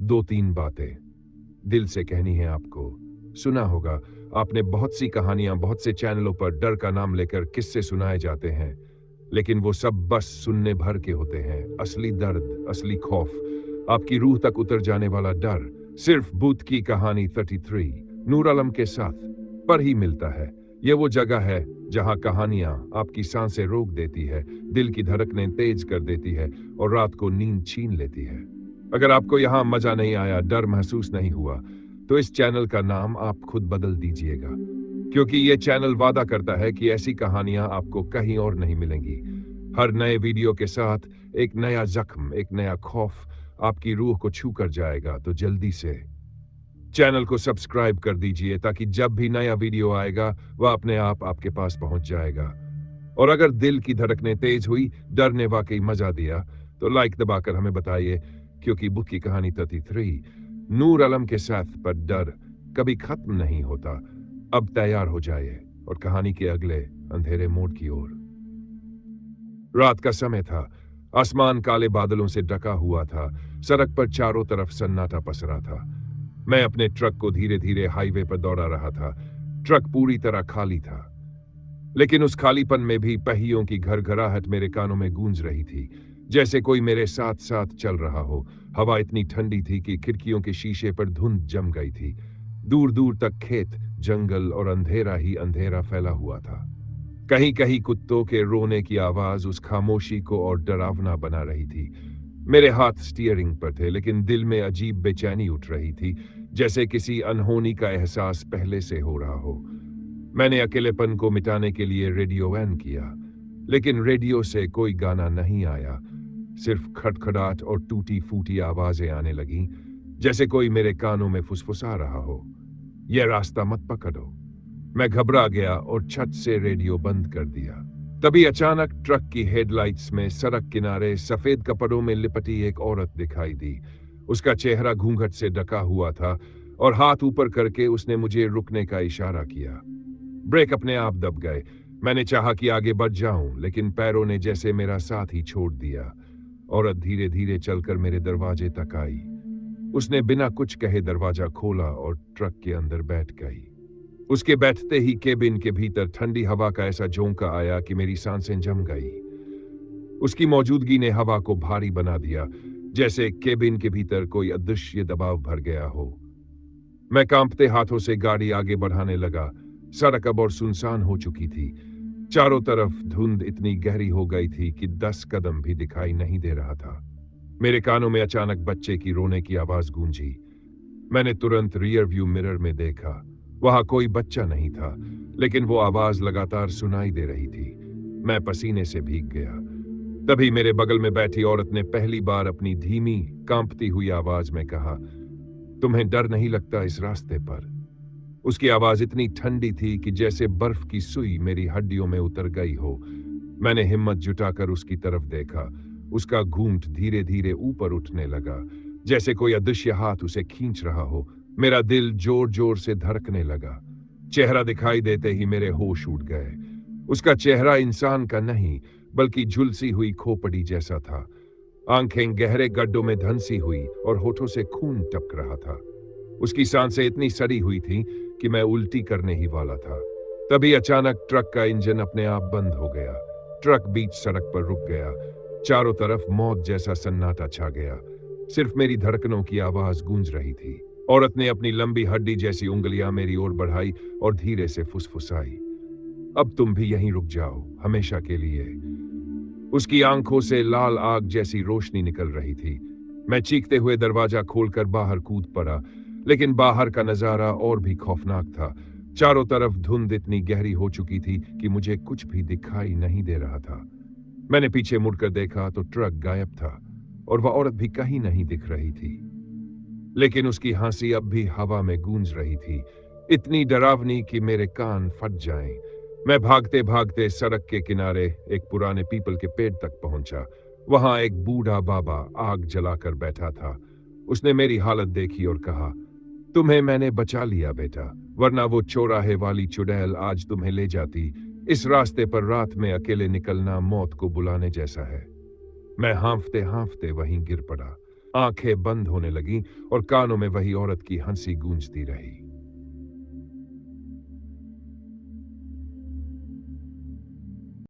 दो तीन बातें दिल से कहनी है आपको। सुना होगा आपने बहुत सी कहानियां, बहुत से चैनलों पर डर का नाम लेकर किस्से सुनाए जाते हैं, लेकिन वो सब बस सुनने भर के होते हैं। असली दर्द, असली खौफ, आपकी रूह तक उतर जाने वाला डर सिर्फ भूत की कहानी 33 नूर आलम के साथ पर ही मिलता है। ये वो जगह है जहां कहानियां आपकी सांसें रोक देती है, दिल की धड़कनें तेज कर देती है और रात को नींद छीन लेती है। अगर आपको यहां मजा नहीं आया, डर महसूस नहीं हुआ, तो इस चैनल का नाम आप खुद बदल दीजिएगा, क्योंकि ये चैनल वादा करता है कि ऐसी कहानियां आपको कहीं और नहीं मिलेंगी। हर नए वीडियो के साथ एक नया जख्म, एक नया खौफ आपकी रूह को छू कर जाएगा। तो जल्दी से चैनल को सब्सक्राइब कर दीजिए ताकि जब भी नया वीडियो आएगा वह अपने आप आपके पास पहुंच जाएगा। और अगर दिल की धड़कनें तेज हुई, डर ने वाकई मजा दिया, तो लाइक दबाकर हमें बताइए, क्योंकि बुक की कहानी 33 नूर आलम के साथ पर डर कभी खत्म नहीं होता। अब तैयार हो जाइए और कहानी के अगले अंधेरे मोड़ की ओर। रात का समय था। आसमान काले बादलों से ढका हुआ था। सड़क पर चारों तरफ सन्नाटा पसरा था। मैं अपने ट्रक को धीरे धीरे हाईवे पर दौड़ा रहा था। ट्रक पूरी तरह खाली था, लेकिन उस खालीपन में भी पहियों की घरघराहट मेरे कानों में गूंज रही थी, जैसे कोई मेरे साथ साथ चल रहा हो। हवा इतनी ठंडी थी कि खिड़कियों के शीशे पर धुंध जम गई थी। दूर दूर तक खेत, जंगल और अंधेरा ही अंधेरा फैला हुआ था। कहीं कहीं कुत्तों के रोने की आवाज उस खामोशी को और डरावना बना रही थी। मेरे हाथ स्टीयरिंग पर थे, लेकिन दिल में अजीब बेचैनी उठ रही थी, जैसे किसी अनहोनी का एहसास पहले से हो रहा हो। मैंने अकेलेपन को मिटाने के लिए रेडियो ऑन किया, लेकिन रेडियो से कोई गाना नहीं आया। सिर्फ खटखड़ाहट और टूटी फूटी आवाजें आने लगीं, जैसे कोई मेरे कानों में फुसफुसा रहा हो, यह रास्ता मत पकड़ो। मैं घबरा गया और छत से रेडियो बंद कर दिया। तभी अचानक ट्रक की हेडलाइट्स में सड़क किनारे सफेद कपड़ों में लिपटी एक औरत दिखाई दी। उसका चेहरा घूंघट से ढका हुआ था और हाथ ऊपर करके उसने मुझे रुकने का इशारा किया। ब्रेक अपने आप दब गए। मैंने चाहा कि आगे बढ़ जाऊं, लेकिन पैरों ने जैसे मेरा साथ ही छोड़ दिया। औरत धीरे धीरे चलकर मेरे दरवाजे तक आई। उसने बिना कुछ कहे दरवाजा खोला और ट्रक के अंदर बैठ गई। उसके बैठते ही केबिन के भीतर ठंडी हवा का ऐसा झोंका आया कि मेरी सांसें जम गई। उसकी मौजूदगी ने हवा को भारी बना दिया, जैसे केबिन के भीतर कोई अदृश्य दबाव भर गया हो। मैं कांपते हाथों से गाड़ी आगे बढ़ाने लगा। सड़क अब और सुनसान हो चुकी थी। चारों तरफ धुंध इतनी गहरी हो गई थी कि 10 कदम भी दिखाई नहीं दे रहा था। मेरे कानों में अचानक बच्चे की रोने की आवाज गूंजी। मैंने तुरंत रियर व्यू मिरर में देखा। वहां कोई बच्चा नहीं था, लेकिन वो आवाज लगातार सुनाई दे रही थी। मैं पसीने से भीग गया। तभी मेरे बगल में बैठी औरत ने पहली बार अपनी धीमी, कांपती हुई आवाज में कहा, तुम्हें डर नहीं लगता इस रास्ते पर? उसकी आवाज इतनी ठंडी थी कि जैसे बर्फ की सुई मेरी हड्डियों में उतर गई हो। मैंने हिम्मत जुटाकर उसकी तरफ देखा। उसका घूंट धीरे धीरे ऊपर उठने लगा, जैसे कोई अदृश्य हाथ उसे खींच रहा हो। मेरा दिल जोर जोर से धड़कने लगा। चेहरा दिखाई देते ही मेरे होश उड़ गए। उसका चेहरा इंसान का नहीं, बल्कि झुलसी हुई खोपड़ी जैसा था। आंखें गहरे गड्ढों में धंसी हुई और होठों से खून टपक रहा था। उसकी सांसें इतनी सड़ी हुई थीं कि मैं उल्टी करने ही वाला था। तभी अचानक ट्रक का इंजन अपने आप बंद हो गया। ट्रक बीच सड़क पर रुक गया। चारों तरफ मौत जैसा सन्नाटा छा गया। सिर्फ मेरी धड़कनों की आवाज गूंज रही थी। औरत ने अपनी लंबी हड्डी जैसी उंगलियां मेरी ओर बढ़ाई और धीरे से फुसफुसाई, अब तुम भी यहीं रुक जाओ, हमेशा के लिए। उसकी आंखों से लाल आग जैसी रोशनी निकल रही थी। मैं चीखते हुए दरवाजा खोलकर बाहर कूद पड़ा, लेकिन बाहर का नजारा और भी खौफनाक था। चारों तरफ धुंध इतनी गहरी हो चुकी थी कि मुझे कुछ भी दिखाई नहीं दे रहा था। मैंने पीछे मुड़कर देखा तो ट्रक गायब था और वह औरत भी कहीं नहीं दिख रही थी, लेकिन उसकी हंसी अब भी हवा में गूंज रही थी, इतनी डरावनी कि मेरे कान फट जाएं। मैं भागते भागते सड़क के किनारे एक पुराने पीपल के पेड़ तक पहुंचा। वहां एक बूढ़ा बाबा आग जलाकर बैठा था। उसने मेरी हालत देखी और कहा, तुम्हें मैंने बचा लिया बेटा, वरना वो चौराहे वाली चुड़ैल आज तुम्हें ले जाती। इस रास्ते पर रात में अकेले निकलना मौत को बुलाने जैसा है। मैं हांफते हांफते वहीं गिर पड़ा। आंखें बंद होने लगीं और कानों में वही औरत की हंसी गूंजती रही।